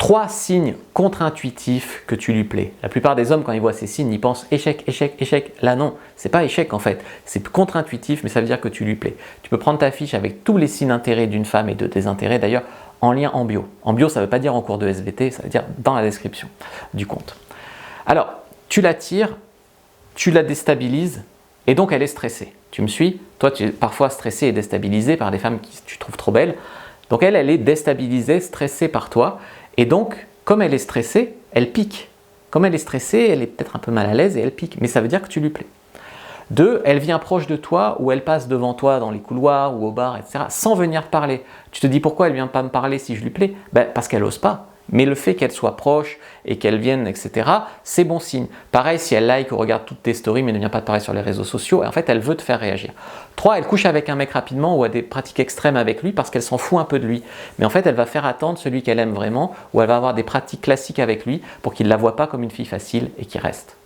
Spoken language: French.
3 signes contre-intuitifs que tu lui plais. La plupart des hommes, quand ils voient ces signes, ils pensent échec, échec, échec. Là non, c'est pas échec en fait, c'est contre-intuitif, mais ça veut dire que tu lui plais. Tu peux prendre ta fiche avec tous les signes d'intérêt d'une femme et de désintérêt d'ailleurs en lien en bio. En bio, ça ne veut pas dire en cours de SVT, ça veut dire dans la description du compte. Alors, tu l'attires, tu la déstabilises et donc elle est stressée. Tu me suis? Toi, tu es parfois stressé et déstabilisé par des femmes que tu trouves trop belles. Donc elle est déstabilisée, stressée par toi. Et donc, comme elle est stressée, elle pique. Comme elle est stressée, elle est peut-être un peu mal à l'aise et elle pique. Mais ça veut dire que tu lui plais. 2, elle vient proche de toi ou elle passe devant toi dans les couloirs ou au bar, etc. sans venir te parler. Tu te dis pourquoi elle ne vient pas me parler si je lui plais? Parce qu'elle n'ose pas. Mais le fait qu'elle soit proche et qu'elle vienne, etc., c'est bon signe. Pareil, si elle like ou regarde toutes tes stories mais ne vient pas te parler sur les réseaux sociaux, en fait, elle veut te faire réagir. 3, elle couche avec un mec rapidement ou a des pratiques extrêmes avec lui parce qu'elle s'en fout un peu de lui. Mais en fait, elle va faire attendre celui qu'elle aime vraiment ou elle va avoir des pratiques classiques avec lui pour qu'il ne la voie pas comme une fille facile et qu'il reste.